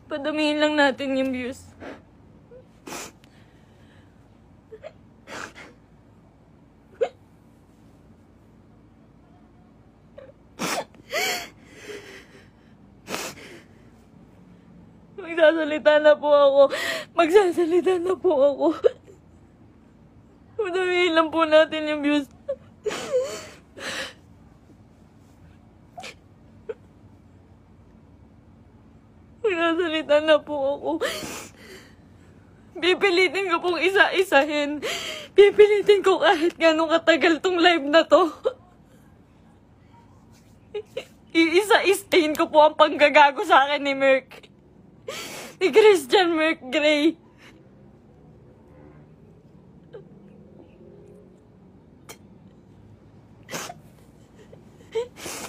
Padamihin lang natin yung views. Magsasalita na po ako. Magsasalita na po ako. Padamihin lang po natin yung views. Magsasalita na po ako. Pipilitin ko pong isa-isahin. Pipilitin ko kahit gano'ng katagal tong live na to. Iisa-istain ko po ang panggagago sa akin ni Merc. Ni Christian Merc Gray.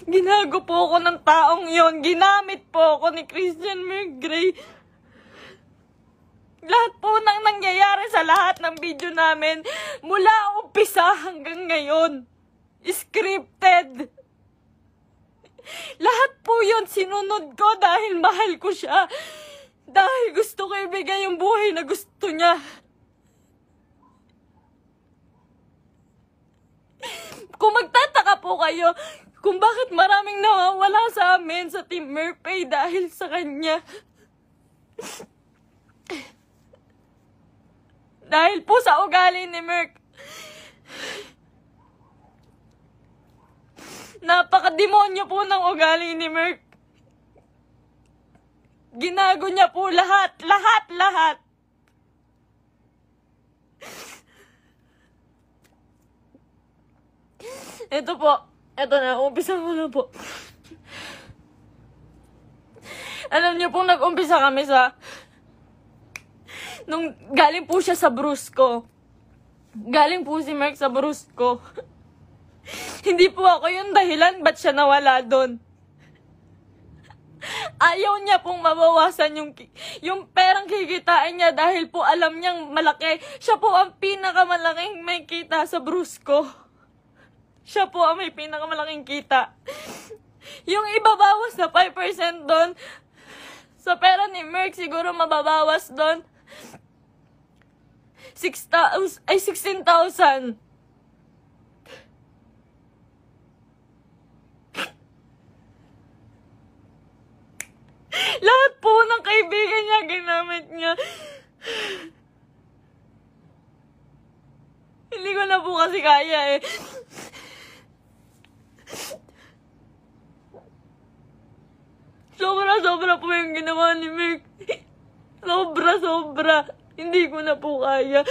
Ginago po ako ng taong yon. Ginamit po ako ni Christian Merc Gray. Lahat po nang nangyayari sa lahat ng video namin, mula umpisa hanggang ngayon, scripted. Lahat po yun sinunod ko dahil mahal ko siya. Dahil gusto ko ibigay yung buhay na gusto niya. Kung magtataka po kayo kung bakit maraming nawawala sa amin sa Team Merpay dahil sa kanya. Dahil po sa ugali ni Merc. Napakademonyo po ng ugali ni Merc. Ginago niya po lahat. Ito po. Ito na, umpisa ko na po. Alam niyo po, nag-umpisa kami sa... Nung galing po siya sa Brusco. Galing po si Merc sa Brusco. Hindi po ako yung dahilan ba't siya nawala doon. Ayaw niya pong mabawasan yung perang kikitain niya dahil po alam niyang malaki. Siya po ang pinakamalaking may kita sa Brusco. Siya po ang may pinakamalaking kita. Yung ibabawas na 5% doon, sa pera ni Merc siguro mababawas doon 16,000. Lahat po ng kaibigan niya, ginamit niya. Hindi ko na po kasi kaya eh. Sobra po yung ginawa ni Merc. Sobra. Hindi ko na po kaya.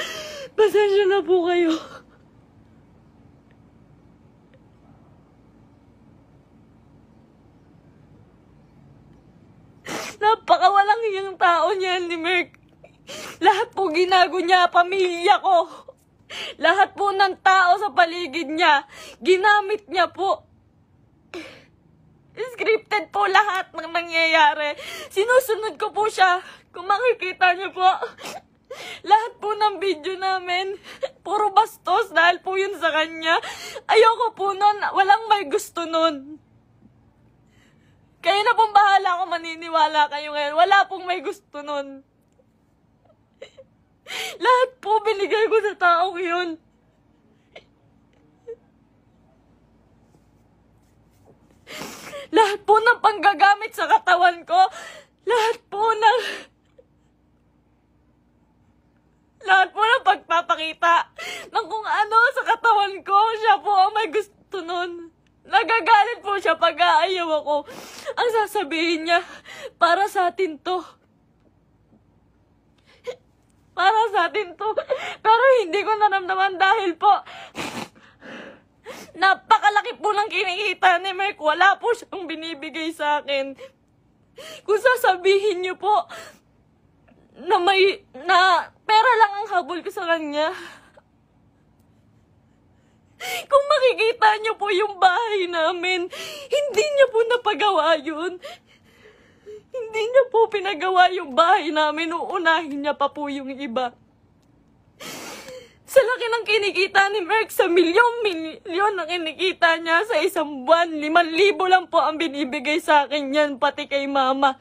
Pasensya na po kayo. Napakawalang hiyang tao niyan ni Merc. Lahat po ginago niya, pamilya ko. Lahat po ng tao sa paligid niya, ginamit niya po. Scripted po lahat ng nangyayari. Sinusunod ko po siya. Kung makikita niyo po, lahat po ng video namin, puro bastos dahil po yun sa kanya. Ayoko po nun, walang may gusto nun. Kayo na pong bahala kung maniniwala kayo ngayon. Wala pong may gusto nun. Lahat po binigay ko sa taong yun. Lahat po ng panggagamit sa katawan ko. Lahat po ng pagpapakita ng kung ano sa katawan ko. Siya po ang may gusto nun. Nagagalit po siya pag aayaw ako. Ang sasabihin niya, para sa atin to. Para sa atin to. Pero hindi ko naramdaman dahil po, napakalaki po ng kinikita ni Merc. Wala po siyang binibigay sa akin. Kung sasabihin niyo po, na pera lang ang habol ko sa kanya. Kung makikita niyo po yung bahay namin, hindi niya po napagawa yun. Hindi niya po pinagawa yung bahay namin, uunahin niya pa po yung iba. Sa laki ng kinikita ni Merc, sa milyon na kinikita niya sa isang buwan, 5,000 lang po ang binibigay sa akin yan, pati kay mama.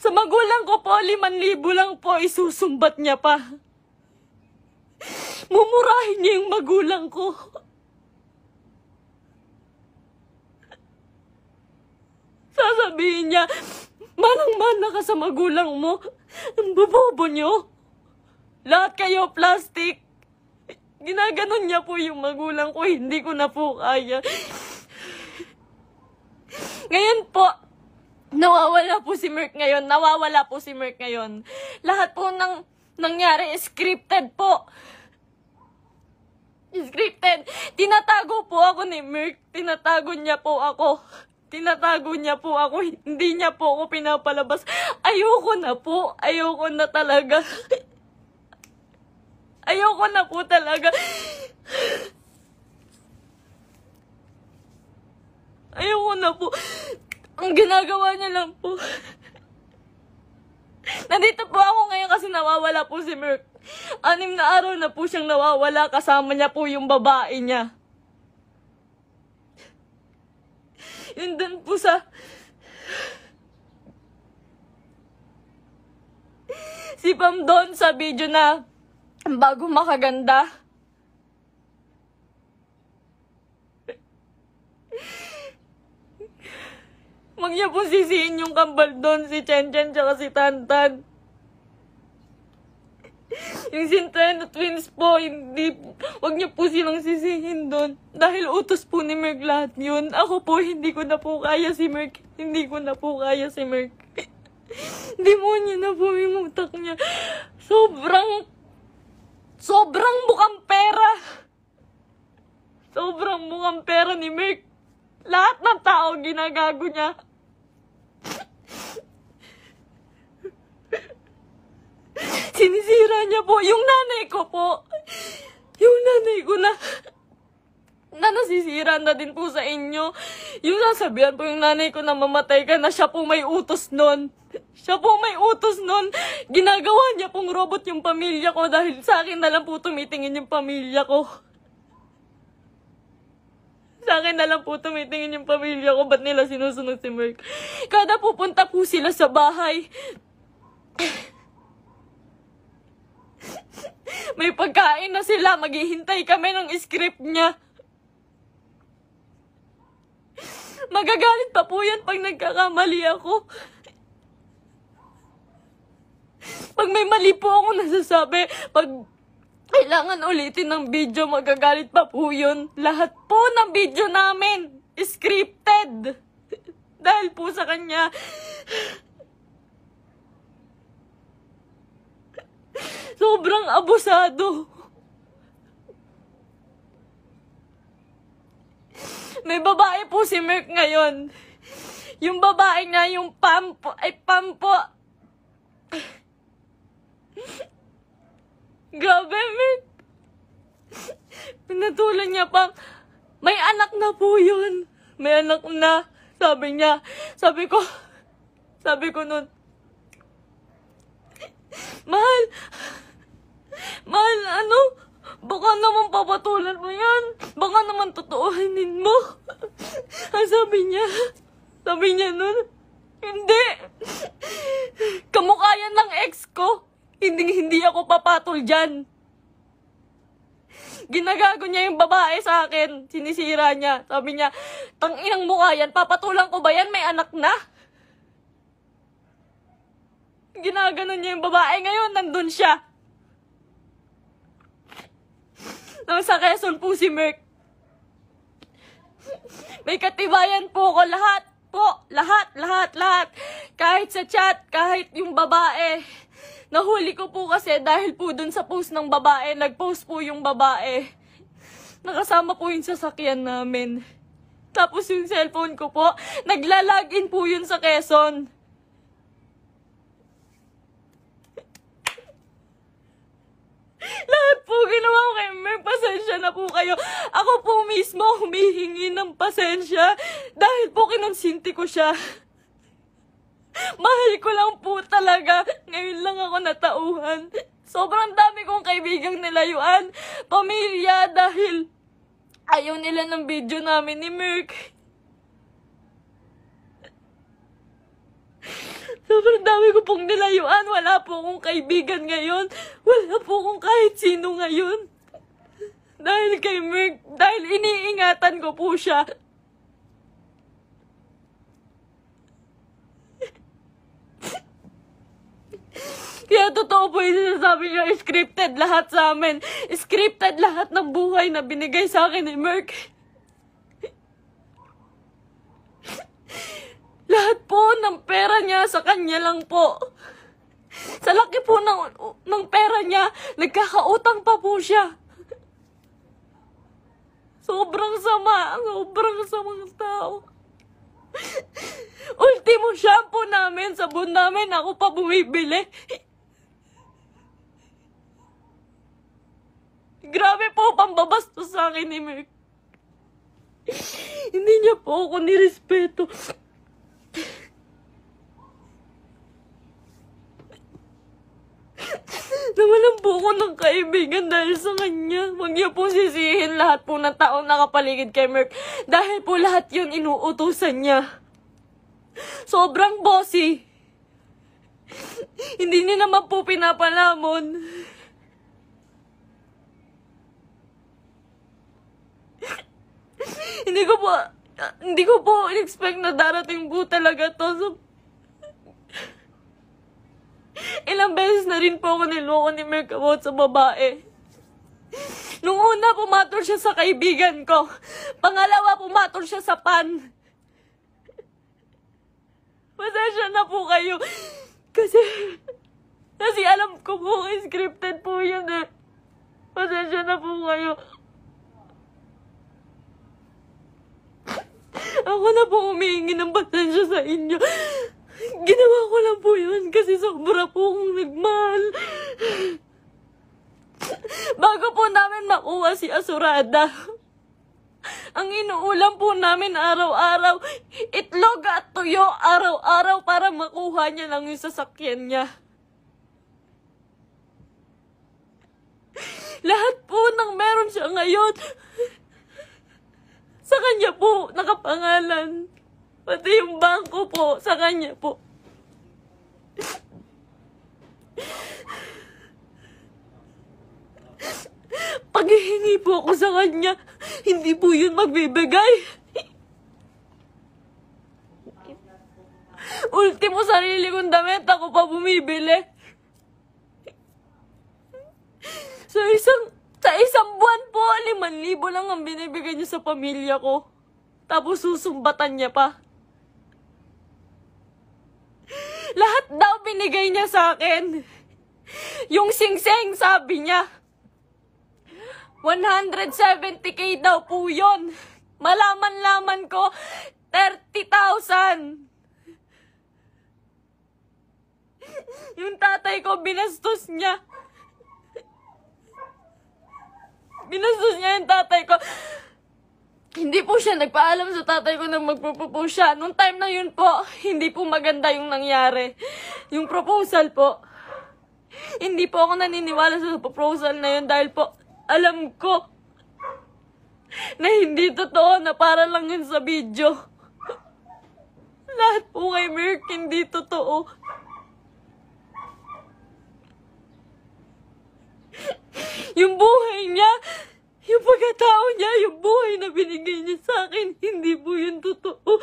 Sa magulang ko po, 5,000 lang po, isusumbat niya pa. Mumurahin niya yung magulang ko. Sasabihin niya, manang-mana ka sa magulang mo. Ang bobobo niyo. Lahat kayo plastic. Ginaganon niya po yung magulang ko, hindi ko na po kaya. Ngayon po, nawawala po si Merk ngayon. Lahat po ng nangyari, scripted po. Scripted. Tinatago po ako ni Merk. Tinatago niya po ako. Hindi niya po ako pinapalabas. Ayoko na po. Ayoko na talaga. Ayoko na po talaga. Ayoko na po. Ang ginagawa niya lang po. Nandito po ako ngayon kasi nawawala po si Merk. 6 na araw na po siyang nawawala. Kasama niya po yung babae niya. Yun dun po sa... Si Pam doon sa video na bago makaganda. Huwag niya po sisihin yung kambal doon, si Chen Chen tsaka si Tantan. Yung Centeno twins po, huwag niyo po silang sisihin doon. Dahil utos po ni Merk lahat yun. Ako po, hindi ko na po kaya si Merk. Demonyo na po yung utak niya. Sobrang mukhang pera. Sobrang mukhang pera ni Merk. Lahat ng tao ginagago niya. Sinisira niya po yung nanay ko po. Yung nanay ko na nasisira na din po sa inyo. Yung sasabihan po yung nanay ko na mamatay ka na, siya po may utos nun. Ginagawa niya pong robot yung pamilya ko dahil sa akin na lang po tumitingin yung pamilya ko. Ba't nila sinusunod si Merk? Kada pupunta po sila sa bahay, may pagkain na sila, maghihintay kami ng script niya. Magagalit pa po yan pag nagkakamali ako. Pag may mali po ako nasasabi, pag kailangan ulitin ng video, magagalit pa po yun. Lahat po ng video namin, scripted. Dahil po sa kanya. Sobrang abusado. May babae po si Merk ngayon. Yung babae nga, yung Pam po. Grabe, Merk. Pinatulan niya pang, may anak na po yun. May anak na. Sabi niya. Sabi ko nun, Mahal, baka naman papatulan mo yan. Baka naman totoohanin mo. Ang sabi niya nun, hindi. Kamukha yan ng ex ko. Hindi ako papatol dyan. Ginagago niya yung babae sa akin. Sinisira niya. Sabi niya, tanginang mukha yan. Papatulan ko ba yan? May anak na. Ginaganon niya yung babae. Ngayon, nandun siya. Sa Quezon po si Merk. May katibayan po ko. Lahat po. Lahat. Kahit sa chat, kahit yung babae. Nahuli ko po kasi dahil po dun sa post ng babae. Nag-post po yung babae. Nakasama po yung sasakyan namin. Tapos yung cellphone ko po, nagla-login po yun sa Quezon. Lahat po ginawa ko kay Merk. Pasensya na po kayo. Ako po mismo humihingi ng pasensya dahil po kinonsinti ko siya. Mahal ko lang po talaga. Ngayon lang ako natauhan. Sobrang dami kong kaibigang nilayuan. Pamilya dahil ayaw nila ng video namin ni Merk. Sobrang dami ko pong nilayuan. Wala po akong kaibigan ngayon. Wala po akong kahit sino ngayon. Dahil kay Merk, dahil iniingatan ko po siya. Kaya totoo po yung sinasabi niyo, scripted lahat sa amin. Scripted lahat ng buhay na binigay sa akin ni Merk. Lahat po ng pera niya sa kanya lang po. Sa laki po ng pera niya, nagkakautang pa po siya. Sobrang sama, sobrang samang tao. Ultimo shampoo namin, sabon namin, ako pa bumibili. Grabe po, pambabastos sa akin ni Merk. Hindi niya po ako nirespeto. Nawalan po ako ng kaibigan dahil sa kanya. Huwag niyo po sisihin lahat po ng taong nakapaligid kay Merk. Dahil po lahat yun inuutusan niya. Sobrang bossy. Hindi niya naman po pinapalamon. Hindi ko po in-expect na darating po talaga to. So, ilang beses na rin po ako niloko ni Merk about sa babae. Nung una, pumatol siya sa kaibigan ko. Pangalawa, pumatol siya sa pan. Pasensya na po kayo. Kasi alam ko po, scripted po yun eh. Pasensya na po kayo. Ako na po humihingi ng pasensya sa inyo. Ginawa ko lang po yun kasi sobra po akong nagmahal. Bago po namin makuha si Asurada, ang inuulam po namin araw-araw, itlog at tuyo araw-araw para makuha niya lang yung sasakyan niya. Lahat po ng meron siya ngayon, sa kanya po nakapangalan. Pati yung bangko po, sa kanya po. Paghihingi po ako sa kanya, hindi po yun magbibigay. Ultimo sarili kong damit, ako pa bumibili. Sa isang buwan po, 5,000 lang ang binibigay niya sa pamilya ko. Tapos susumbatan niya pa. Lahat daw binigay niya sa akin. Yung singseng, sabi niya, 170K daw po yun. Malaman-laman ko, 30,000. Yung tatay ko, binastos niya. Binastos niya yung tatay ko. Hindi po siya nagpaalam sa tatay ko na magpo-propose siya. Nung time na yun po, hindi po maganda yung nangyari. Yung proposal po. Hindi po ako naniniwala sa proposal na yun dahil po alam ko na hindi totoo, na para lang yun sa video. Lahat po kay Merk hindi totoo. Yung buhay niya, yung pagkatao niya, yung buhay na binigay niya sa akin, hindi po yun totoo.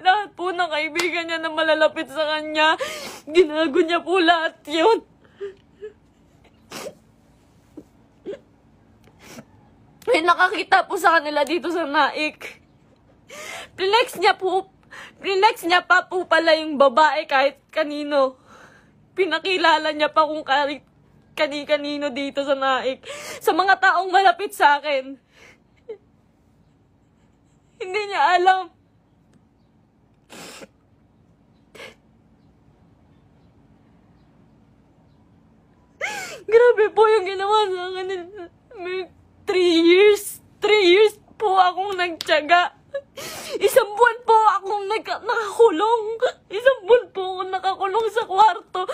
Lahat po ng kaibigan niya na malalapit sa kanya, ginago niya po lahat yun. May nakakita po sa kanila dito sa Naik. Flex niya pa po pala yung babae kahit kanino. Pinakilala niya pa kung kani-kanino dito sa Naik. Sa mga taong malapit sa akin. Hindi niya alam. Grabe po yung ginawa sa akin. 3 years po akong nagtiyaga. Isang buwan po akong nakakulong. Isang buwan po akong nakakulong sa kwarto.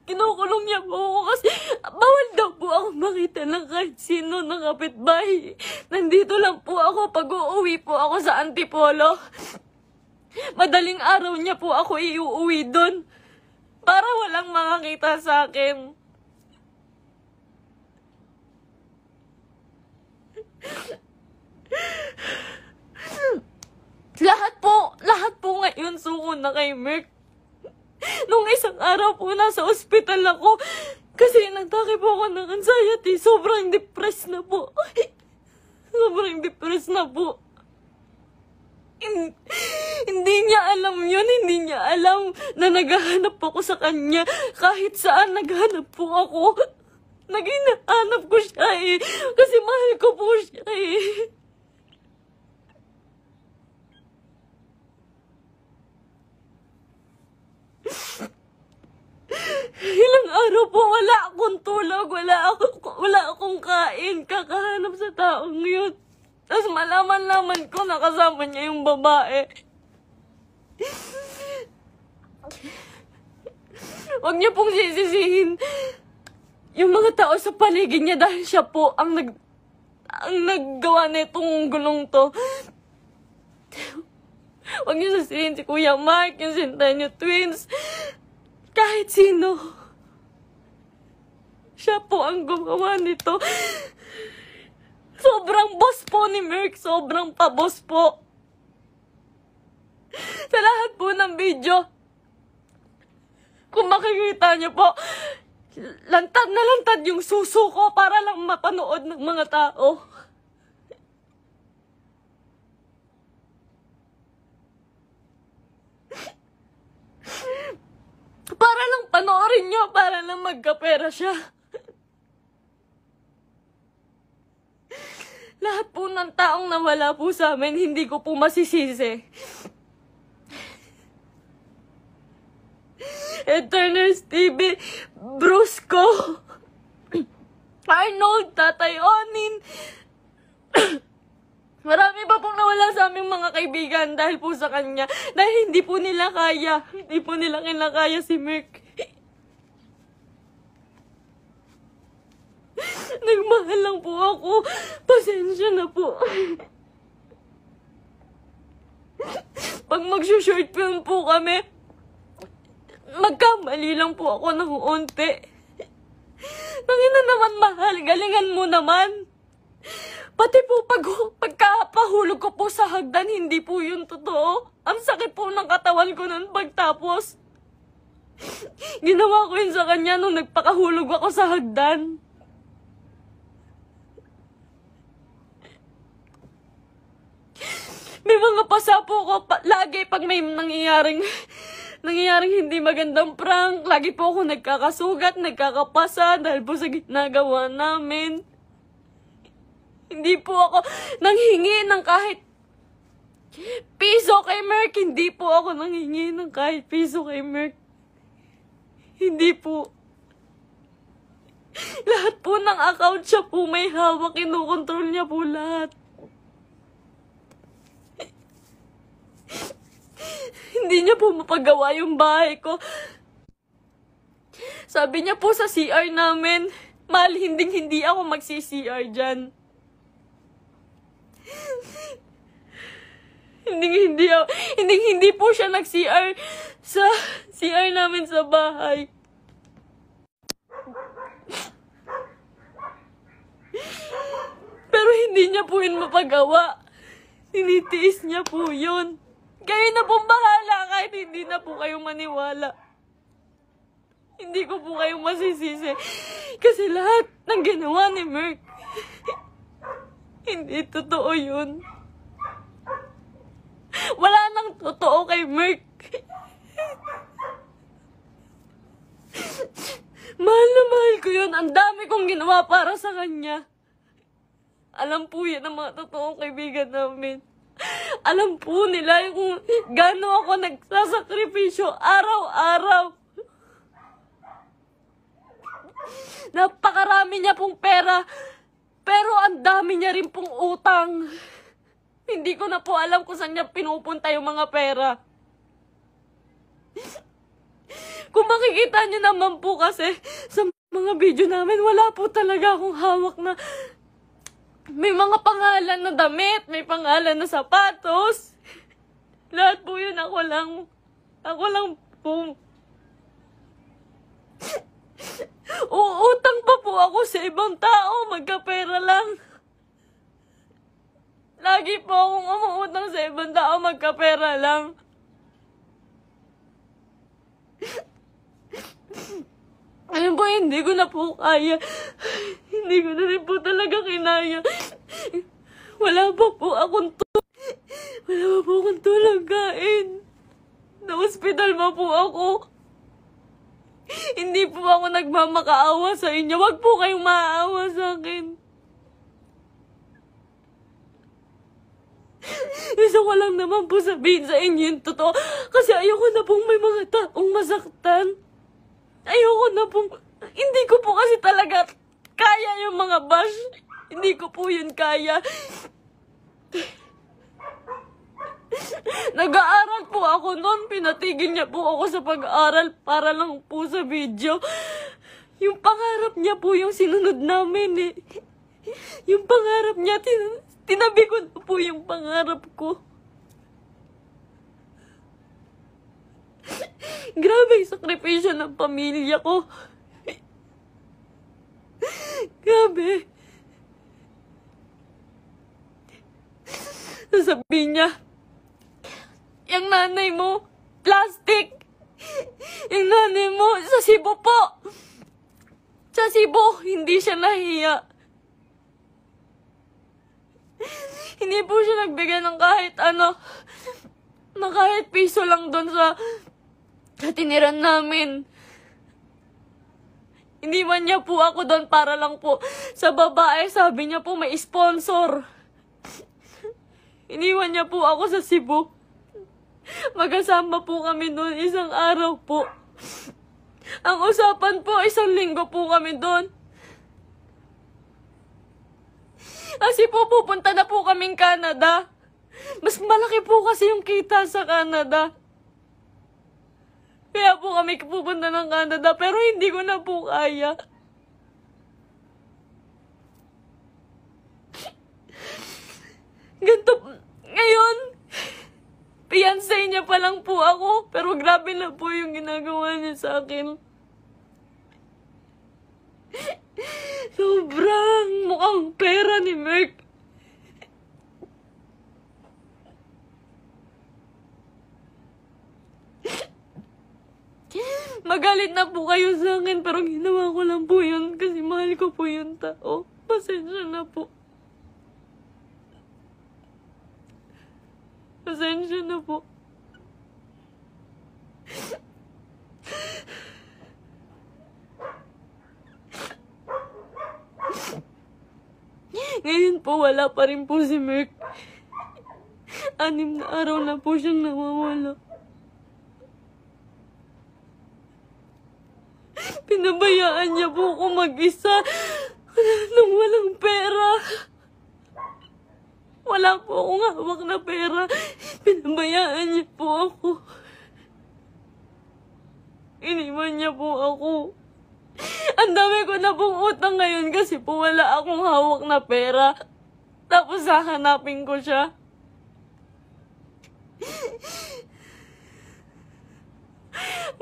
Kinukulong niya po ako kasi bawal daw po ako makita siya ng kahit sino ng kapitbahay. Nandito lang po ako pag uuwi po ako sa Antipolo. Madaling araw niya po ako iuuwi doon para walang makakita sa akin. Lahat po ngayon suko na kay Merk. Nung isang araw po nasa ospital ako kasi nagtake po ako ng anxiety. Sobrang depressed na po. Sobrang depressed na po. Hindi niya alam yun. Hindi niya alam na naghahanap ako sa kanya. Kahit saan naghahanap po ako. Naghahanap ko siya eh. Kasi mahal ko po siya eh. Ilang araw po wala akong tulog, wala akong kain, kakahanap sa taong yun. Tapos malaman ko na kasama niya yung babae. Huwag niyo pong sisisihin yung mga tao sa paligid niya dahil siya po ang naggawa nitong gulong to. Huwag niyo sisisihin si Kuya Mark, yung Centennial Twins. Kahit sino. Siya po ang gumawa nito. Sobrang boss po ni Merk. Sobrang pa-boss po. Sa lahat po ng video, kung makikita niyo po, lantad na lantad yung suso ko para lang mapanood ng mga tao. Para lang panoorin niyo, para lang magkapera siya. Lahat po ng taong nawala po sa amin, hindi ko po masisisi. Eterners TV, Brusco, Arnold, Tatay Onin. Marami pa pong nawala sa aming mga kaibigan dahil po sa kanya. Dahil hindi po nila kaya. Hindi po nila kinakaya si Merk. Nagmahal lang po ako. Pasensya na po. Pag mag-short film po kami, magkamali lang po ako ng unti. Nangina naman mahal, galingan mo naman. Pati po pagkapahulog ko po sa hagdan, hindi po yun totoo. Ang sakit po ng katawan ko nun pagtapos. Ginawa ko yun sa kanya nung nagpakahulog ako sa hagdan. May mga pasa po ko lagi pag may nangyayaring hindi magandang prank. Lagi po ako nagkakasugat, nagkakapasa dahil po sa ginagawa namin. Hindi po ako nanghingi ng kahit piso kay Merk. Hindi po ako nanghingi ng kahit piso kay Merk. Hindi po. Lahat po ng account siya po may hawak. Kinukontrol niya po lahat. Hindi niya po mapagawa yung bahay ko. Sabi niya po sa CR namin, mahal, hindi ako magsi-CR dyan. Hindi po siya nag-CR sa CR namin sa bahay. Pero hindi niya po yun mapagawa. Tinitiis niya po yun. Kayo na pong bahala kahit hindi na po kayo maniwala. Hindi ko po kayo masisisi. Kasi lahat ng ginawa ni Merk, hindi totoo yun. Wala nang totoo kay Merk. Mahal na mahal ko yun. Ang dami kong ginawa para sa kanya. Alam po yan ang mga totoong kaibigan namin. Alam po nila kung gaano ako nagsasakripisyo araw-araw. Napakarami niya pong pera, pero ang dami niya rin pong utang. Hindi ko na po alam kung saan niya pinupunta yung mga pera. Kung makikita niyo naman po kasi sa mga video namin, wala po talaga akong hawak na may mga pangalan na damit, may pangalan na sapatos. Lahat po yun, ako lang po. Uutang pa po ako sa ibang tao, magkapera lang. Lagi po akong umuutang sa ibang tao, magkapera lang. Ayun po, hindi ko na po kaya. Hindi ko na rin po talaga kinaya. Wala pa po akong tulog kain. Na-hospital pa po ako. Hindi po ako nagmamakaawa sa inyo. Wag po kayong maaawa sa akin. Gusto ko lang naman po sabihin sa inyo yung totoo. Kasi ayoko na pong may mga taong masaktan. Ayoko na pong... Hindi ko po kasi talaga kaya yung mga bash. Hindi ko po yun kaya. Nag-aaral po ako noon. Pinatigil niya po ako sa pag-aaral para lang po sa video. Yung pangarap niya po yung sinunod namin eh. Yung pangarap niya, tinabi ko na po yung pangarap ko. Grabe yung sakripisyo ng pamilya ko. Grabe. Sasabihin niya, yung nanay mo, plastic. Yung nanay mo, sa Cebu po. Sa Cebu, hindi siya nahiya. Hindi po siya nagbigay ng kahit ano, na kahit piso lang doon sa tiniran namin. Iniwan niya po ako doon para lang po sa babae. Sabi niya po may sponsor. Iniwan niya po ako sa Cebu. Magkasama po kami doon isang araw po. Ang usapan po, 1 linggo po kami doon. Kasi po pupunta na po kaming Canada. Mas malaki po kasi yung kita sa Canada. Kaya po kami pupunta ng Canada, pero hindi ko na po kaya. Ganito, ngayon, fiancé niya pa lang po ako, pero grabe na po yung ginagawa niya sa akin. Sobrang mukhang pera ni Merk. Magalit na po kayo sa akin, pero ginawa ko lang po yun kasi mahal ko po yung tao. Pasensya na po. Pasensya na po. Ngayon po, wala pa rin po si Merk. 6 na araw na po siyang nawawala. Pinabayaan niya po ako mag-isa nang walang pera. Wala po akong hawak na pera. Pinabayaan niya po ako. Iniwan niya po ako. Ang dami ko na pong utang ngayon kasi po wala akong hawak na pera. Tapos hahanapin ko siya.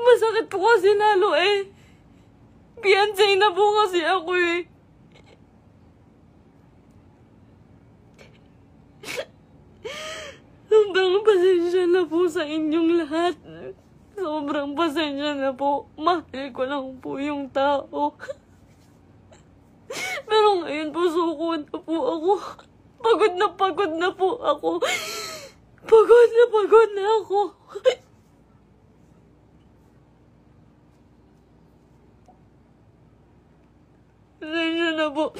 Masakit po kasi lalo eh. Fiancé na po kasi ako eh. Sobrang pasensya na po sa inyong lahat. Sobrang pasensya na po. Mahal ko lang po yung tao. Pero ngayon po suko na po ako. Pagod na po ako. Pagod na ako. Pasensya na po.